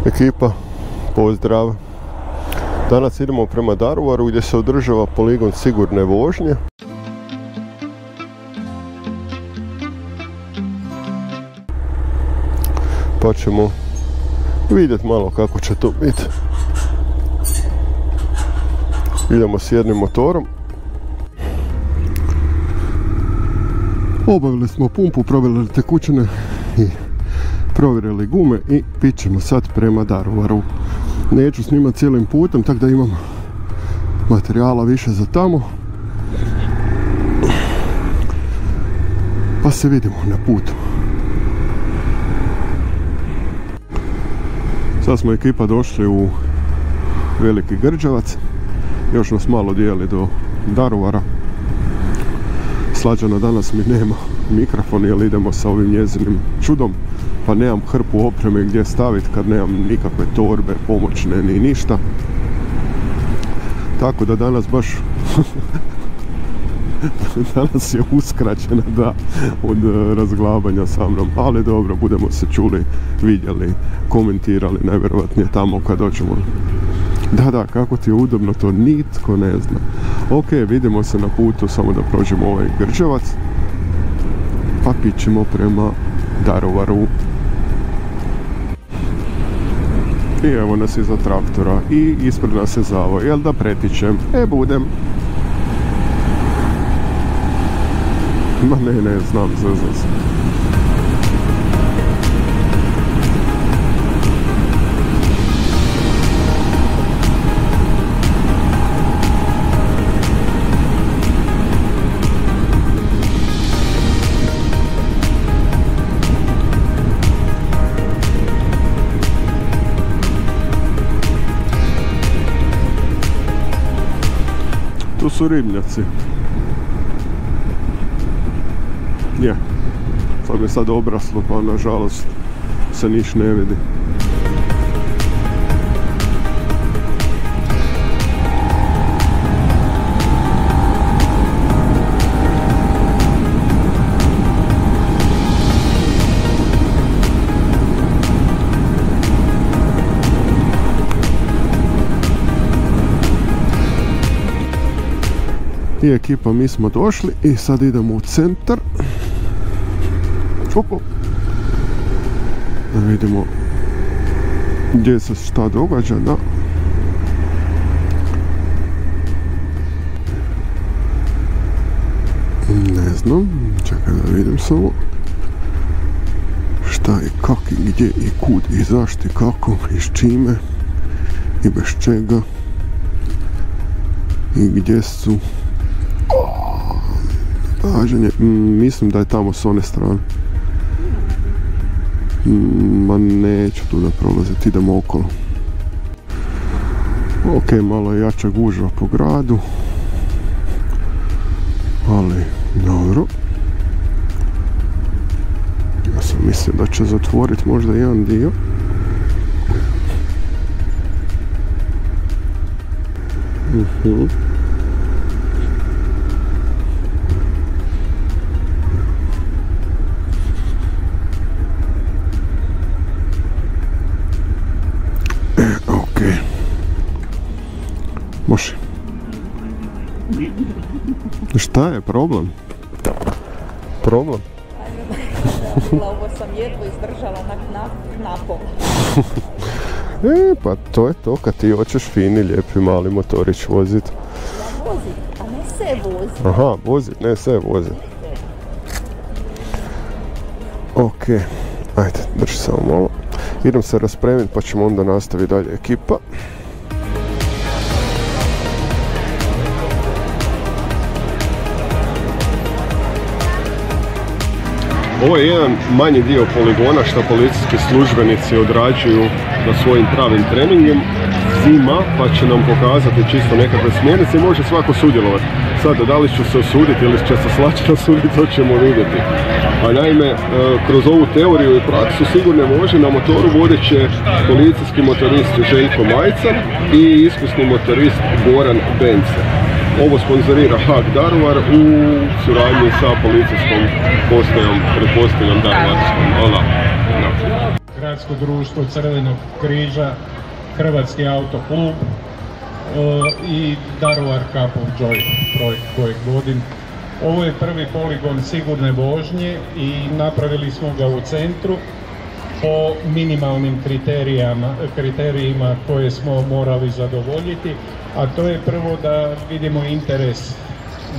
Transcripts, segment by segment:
Ekipa, pozdrav! Danas idemo prema Daruvaru gdje se održava poligon sigurne vožnje. Pa ćemo vidjeti malo kako će to biti. Idemo s jednim motorom. Obavili smo pumpu, provjerili tekućine i provjerili gume i pićemo sad prema Daruvaru. Neću snimati cijelim putem, tako da imam materijala više za tamo. Pa se vidimo na putu. Sad smo ekipa došli u Veliki Grđevac. Još nas malo dijeli do Daruvara. Slađana danas mi nema mikrofon jer idemo sa ovim njezinim čudom. Pa nemam hrpu opreme gdje staviti kad nemam nikakve torbe, pomoćne ni ništa. Tako da danas baš danas je uskraćena od razglabanja sa mnom. Ali dobro, budemo se čuli, vidjeli, komentirali najvjerojatnije tamo kad dođemo. Da, kako ti je udobno, to nitko ne zna. Ok, vidimo se na putu, samo da prođemo ovaj Grđevac. Pa pićemo prema Daruvaru. I evo nas iza traktora i ispred nas je zavoj. Jel da pretičem? Budem. Ma ne, znam, zezam se. Tu su ribnjaci. Je. Sad je sad obraslo, pa nažalost se niš ne vidi. I ekipa, mi smo došli i sad idemo u centar. Da vidimo gdje se šta događa, da. Ne znam, čekaj da vidim samo šta i kak i gdje i kud i zašto i kako i s čime i bez čega i gdje su. Mislim da je tamo s one strane. Ma neću tu da prolaziti, idemo okolo. Ok, malo je jača gužva po gradu. Ali, dobro. Ja sam mislio da će zatvoriti možda jedan dio. Može. Šta je problem? Problem? Ovo sam jedva izdržala na knapom. Pa to je to kad ti hoćeš fini, lijepi, mali motorić vozit. Ja vozit, a ne se vozit. Aha, vozit, ne se vozit. Ok, ajde, drži samo malo. Idem se raspremiti pa ćemo onda nastaviti dalje ekipa. Ovo je jedan manji dio poligona što policijski službenici odrađuju na svojim pravim treningom. Zima, pa će nam pokazati čisto nekakve smjernice i može svako sudjelovati. Sad, da li ću se osuditi ili će se slačeno osuditi, to ćemo vidjeti. A naime, kroz ovu teoriju i praksu sigurne vožnje na motoru vodit će policijski motorist Željko Majca i iskusni motorist Goran Bence. Ovo sponzorira HAK Daruvar u suradnji sa policijskom postajom, pretpostavljam Daruvarskom. Gradsko društvo Crvenog križa, Hrvatski autoklub i Daruvar Cup of Joy projekt kojeg vodim. Ovo je prvi poligon sigurne vožnje i napravili smo ga u centru po minimalnim kriterijima koje smo morali zadovoljiti, a to je prvo da vidimo interes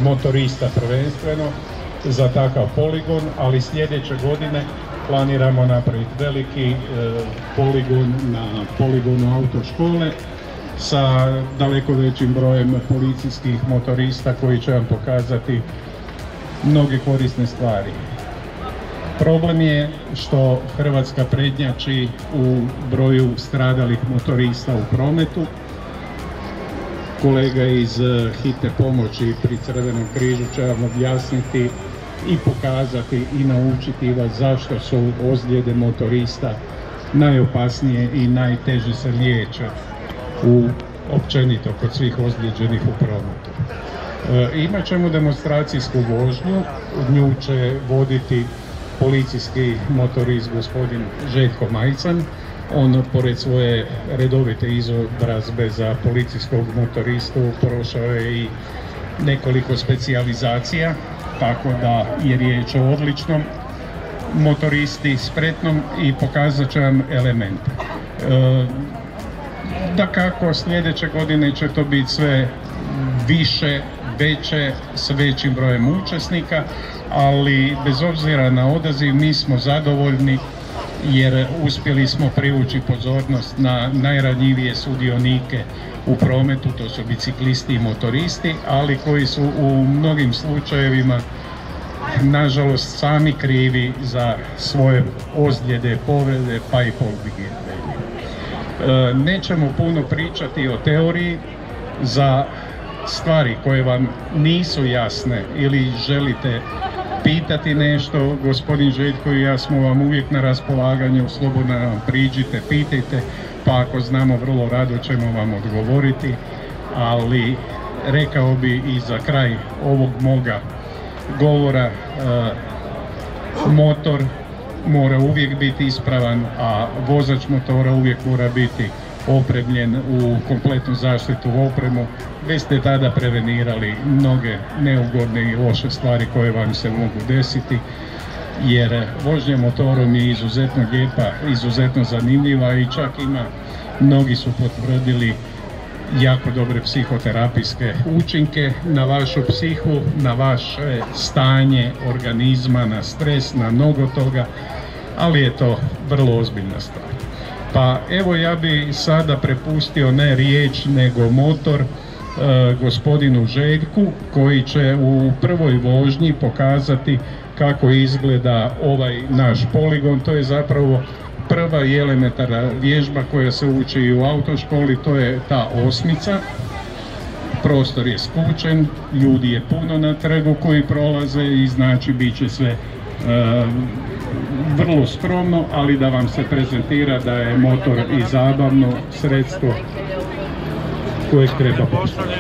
motorista prvenstveno za takav poligon, ali sljedeće godine planiramo napraviti veliki poligon na poligonu autoškole sa daleko većim brojem policijskih motorista koji će vam pokazati mnoge korisne stvari. Problem je što Hrvatska prednjači u broju stradalih motorista u prometu. Kolega iz hitne pomoći pri Crvenom križu će vam objasniti i pokazati i naučiti vas zašto su ozljede motorista najopasnije i najteže se liječe općenito kod svih ozlijeđenih u prometu. Imat ćemo demonstracijsku vožnju, nju će voditi policijski motorist gospodin Željko Majcan. On pored svoje redovite izobrazbe za policijskog motoristu prošao je i nekoliko specijalizacija, tako da je riječ o odličnom motoristi, spretnom i pokazat će vam elemente. Dakako, sljedeće godine će to biti sve više, veće, s većim brojem učesnika, ali bez obzira na odaziv mi smo zadovoljni jer uspjeli smo privući pozornost na najranjivije sudionike u prometu, to su biciklisti i motoristi, ali koji su u mnogim slučajevima nažalost sami krivi za svoje ozljede, povrede pa i pogiblje. Nećemo puno pričati o teoriji. Za stvari koje vam nisu jasne ili želite pitati nešto, gospodin Željko i ja smo vam uvijek na raspolaganju, slobodno nam priđite, pitajte, pa ako znamo vrlo rado ćemo vam odgovoriti, ali rekao bi i za kraj ovog moga govora, motor mora uvijek biti ispravan, a vozač motora uvijek mora biti opremljen u kompletnu zaštitnu opremu. Već ste tada prevenirali mnoge neugodne i loše stvari koje vam se mogu desiti, jer vožnja motorom je izuzetno lijepa, izuzetno zanimljiva i čak mnogi su potvrdili jako dobre psihoterapijske učinke na vašu psihu, na vaše stanje organizma, na stres, na mnogo toga, ali je to vrlo ozbiljna stvar. Pa evo, ja bi sada prepustio ne riječ nego motor gospodinu Željku, koji će u prvoj vožnji pokazati kako izgleda ovaj naš poligon. To je zapravo prva i elementarna vježba koja se uči i u autoškoli, to je ta osmica. Prostor je skučen, ljudi je puno na trgu koji prolaze i znači bit će sve vrlo skromno, ali da vam se prezentira da je motor i zabavno sredstvo kojeg treba postaviti.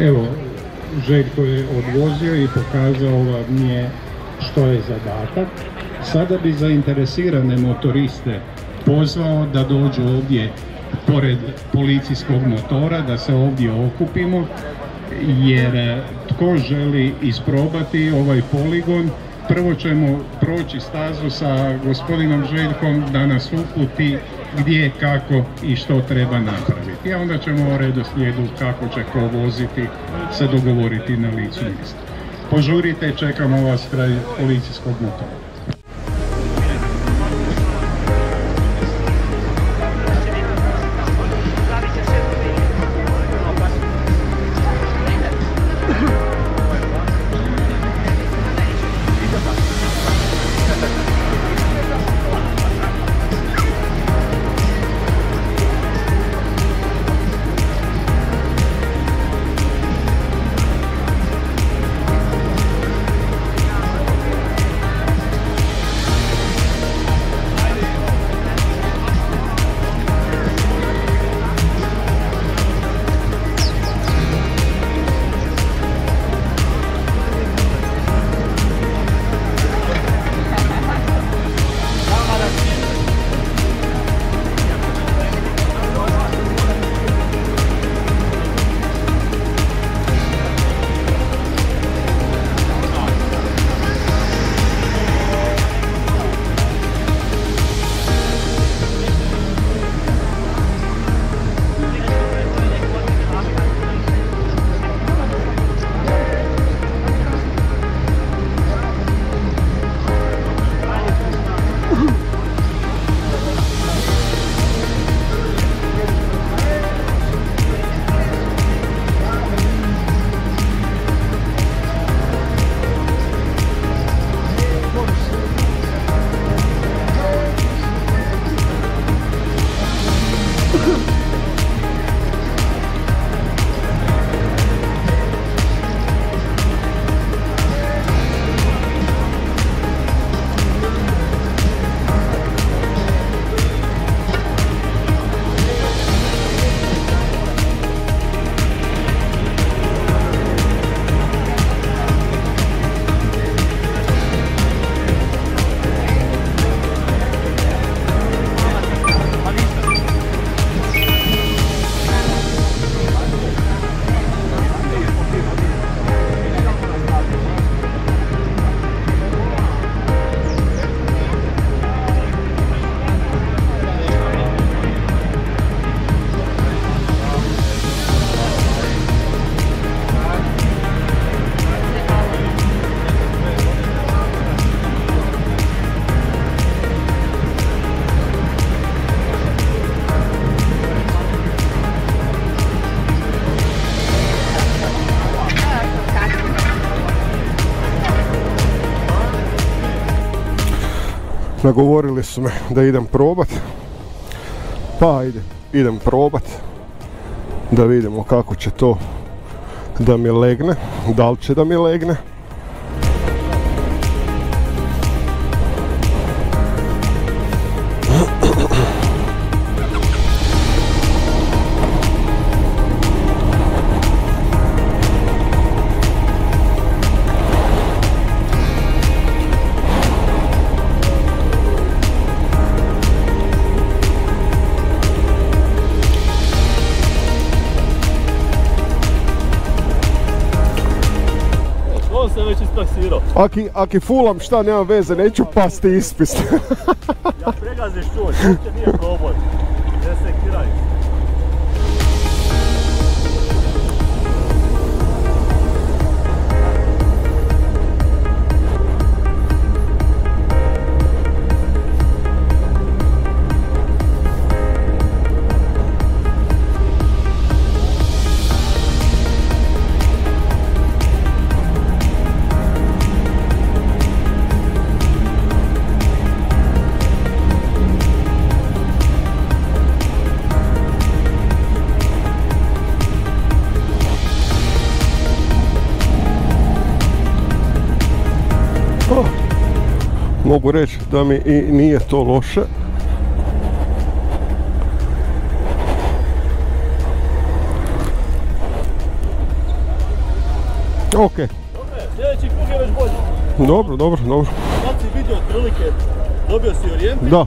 Evo, Željko je odvozio i pokazao vam je što je zadatak. Sada bi zainteresirane motoriste pozvao da dođu ovdje pored policijskog motora, da se ovdje okupimo, jer tko želi isprobati ovaj poligon Prvo ćemo proći stazu sa gospodinom Željkom da nas uputi gdje, kako i što treba napraviti. A onda ćemo o redoslijedu kako će ko voziti se dogovoriti na licu mjesta. Požurite, čekamo vas kraj policijskog motora. Nagovorili su me da idem probat, pa idem probat da vidimo kako će to da mi legne, da li će da mi legne. Aki fulam šta, nema veze, neću pasti ispis. Ja pregaziš čuj, uopće nije problem. Ne sekiraj. Mogu reći da mi i nije to loše. Ok. Sljedeći krug je već bolji. Dobro. Sad si vidio otprilike, dobio si orijentir. Da.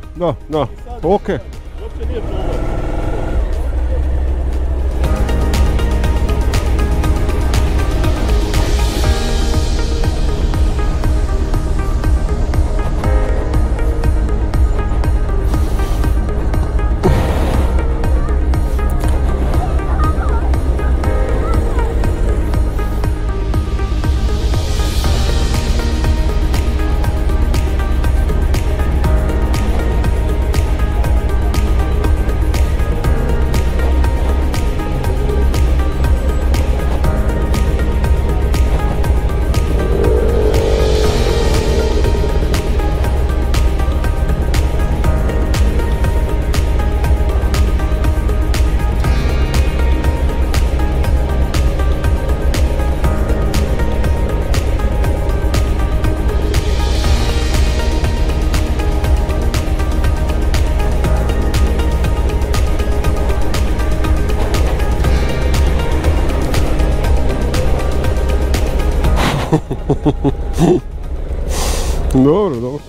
Ok. Uopće nije problem. Dobro, dobro.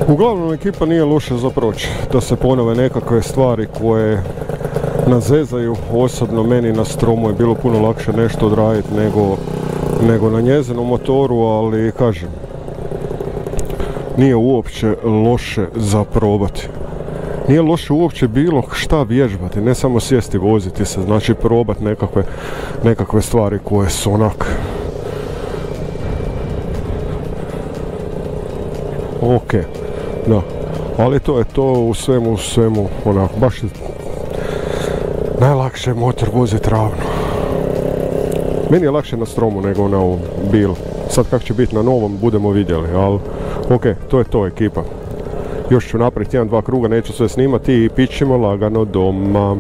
Uglavnom ekipa nije loša za proći, da se ponove nekakve stvari koje nas zezaju. Osobno meni na stromu je bilo puno lakše nešto odraditi nego na njezinom motoru, ali kažem, nije uopće loše za probati. Nije loše uopće bilo šta vježbati, ne samo sjesti i voziti se, znači probati nekakve stvari koje su onak ok. Da, ali to je to u svemu, onako, baš najlakše je motor voziti ravno. Meni je lakše na stromu nego na ovom bilo. Sad kako će biti na novom, budemo vidjeli, ali ok, to je to ekipa. Još ću napraviti 1-2 kruga, neću sve snimati i pićemo lagano doma.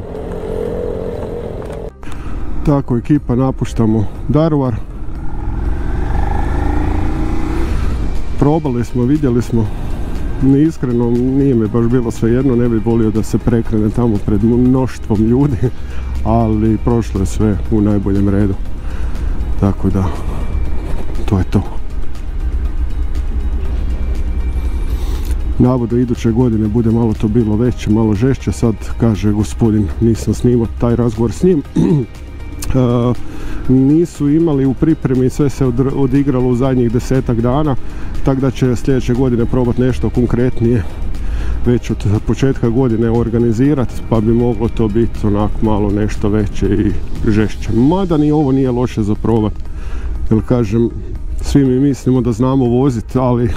Tako, ekipa, napuštamo Daruvar. Probali smo, vidjeli smo. Iskreno nije mi baš bilo svejedno, ne bih volio da se prekrene tamo pred mnoštvom ljudi, ali prošlo je sve u najboljem redu. Tako da, to je to. Navodno iduće godine bude malo to bilo veće, malo žešće, sad kaže gospodin, nisam snimao taj razgovor s njim. Nisu imali u pripremi, sve se odigralo u zadnjih 10-ak dana, tako da će sljedeće godine probati nešto konkretnije već od početka godine organizirati, pa bi moglo to biti onak malo nešto veće i žešće. Mada ni ovo nije loše za probati, jer kažem, svi mi mislimo da znamo voziti, ali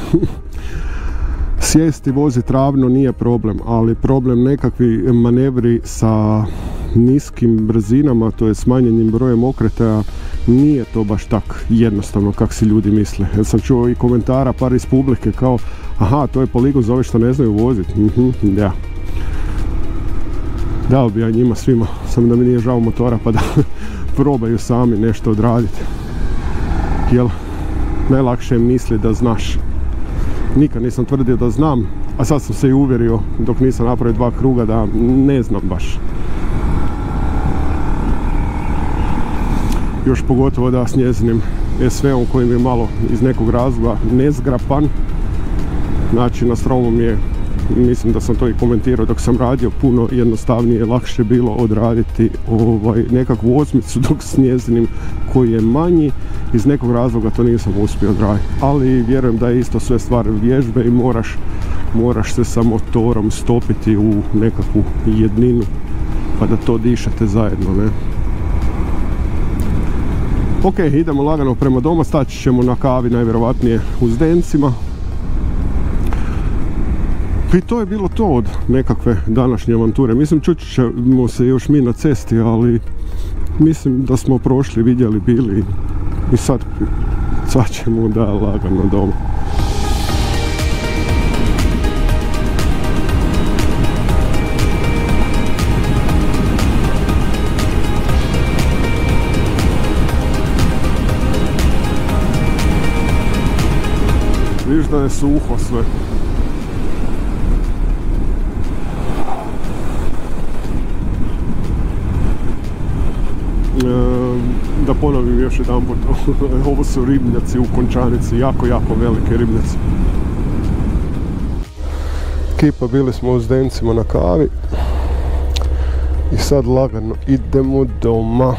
sjesti i voziti ravno nije problem, ali problem nekakvi manevri sa niskim brzinama, to je smanjenim brojem okretaja, nije to baš tak jednostavno kako si ljudi misle. Ja sam čuo i komentara par iz publike kao, aha, to je poligon za ove što ne znaju voziti. Da. Dao bi ja njima svima, samo da mi nije žao motora pa da probaju sami nešto odraditi. Jel, najlakše je misli da znaš. Nikad nisam tvrdio da znam, a sad sam se i uvjerio dok nisam napravio 2 kruga da ne znam baš. Još pogotovo da s njezinim SV-om koji mi je malo iz nekog razloga nezgrapan. Znači na stromu mi je, mislim da sam to i komentirao dok sam radio, puno jednostavnije, lakše bilo odraditi nekakvu osmicu, dok s njezinim koji je manji, iz nekog razloga to nisam uspio odraditi. Ali vjerujem da je isto sve stvar vježbe i moraš se sa motorom stopiti u nekakvu jedninu pa da to dišete zajedno, ne? Ok, idemo lagano prema doma, staći ćemo na kavi najvjerovatnije u Zdencima. I to je bilo to od nekakve današnje avanture. Mislim, čući ćemo se još mi na cesti, ali mislim da smo prošli, vidjeli, bili i sad ćemo da lagano doma. Viš da je suho sve. Da ponovim još jedan put, ovo su ribnjaci u Končanici, jako velike ribnjaci. Ekipa, bili smo u Zdencima na kavi i sad lagano idemo doma.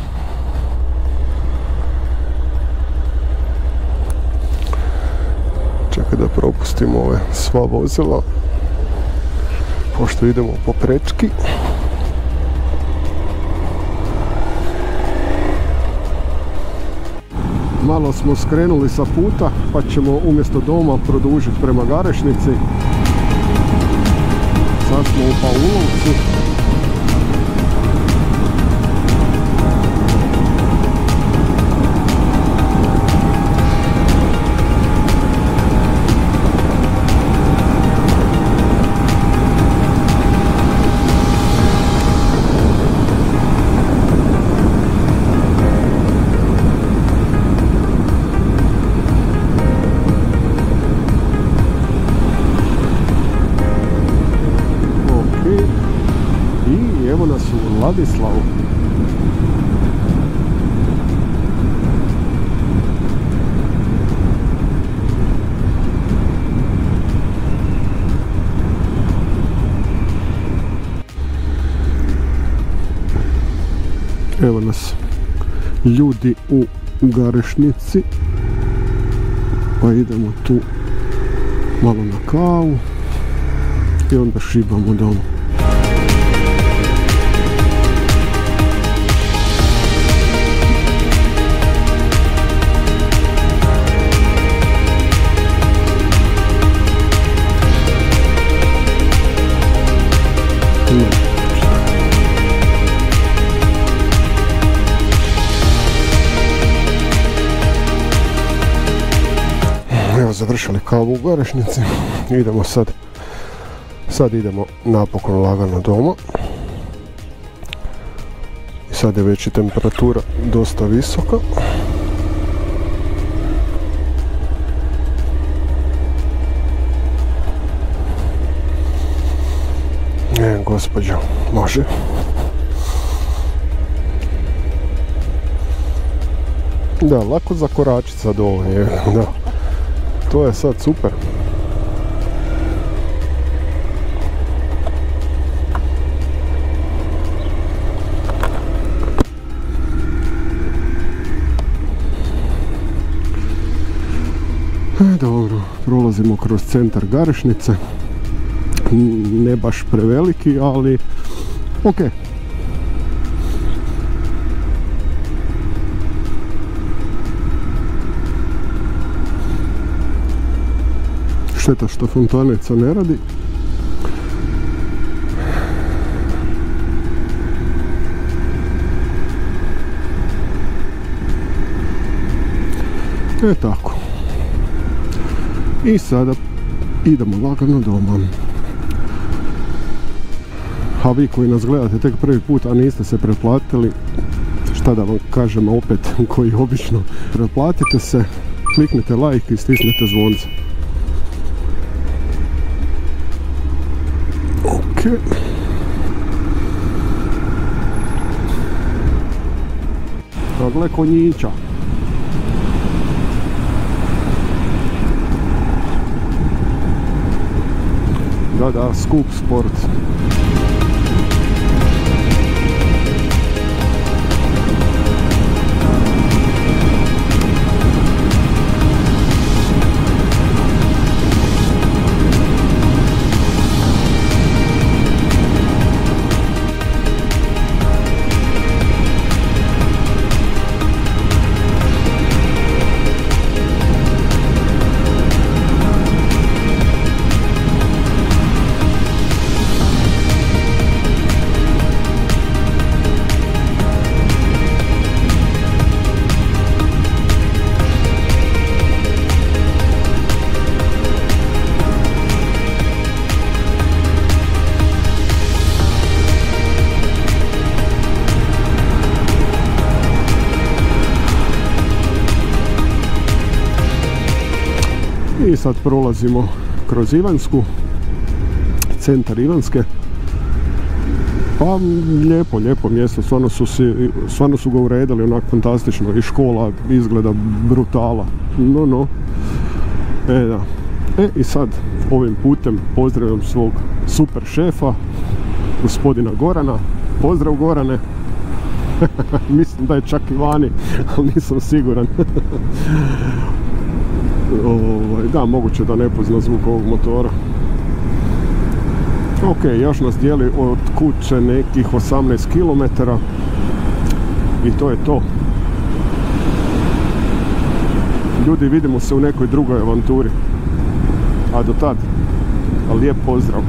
Čekaj da propustimo ove sva vozila, pošto idemo po prečki. Malo smo skrenuli sa puta, pa ćemo umjesto doma produžiti prema Garešnici. Sad smo u Paulovcu. Vladislavu. Evo nas ljudi u Garešnici, pa idemo tu malo na kavu i onda šibamo doma. Evo, završili kavu u Garešnici, idemo sad idemo napokon lagano doma. I sad je već i temperatura dosta visoka. Gospođo, može. Da, lako zakoračiti sad ovo, da. To je sad super. Dobro, prolazimo kroz centar Garešnice. Ne baš preveliki, ali ok. Šteta što fontanica ne radi. Tako. I sada idemo lagano doma. A vi koji nas gledate tek prvi put, a niste se pretplatili, šta da vam kažem opet, koji obično, pretplatite se, kliknite like i stisnite zvonce. Ok. A gle konjića. Da, skup sport. I sad prolazimo kroz Ivansku, centar Ivanske. Pa lijepo mjesto, stvarno su ga uredili onak fantastično i škola izgleda brutala. Da. I sad ovim putem pozdravljam svog super šefa, gospodina Gorana. Pozdrav Gorane. Mislim da je čak i vani, ali nisam siguran. Da, moguće da ne pozna zvuk ovog motora. Ok, još nas dijeli od kuće nekih 18 km i to je to. Ljudi, vidimo se u nekoj drugoj avanturi. A do tad, lijep pozdrav.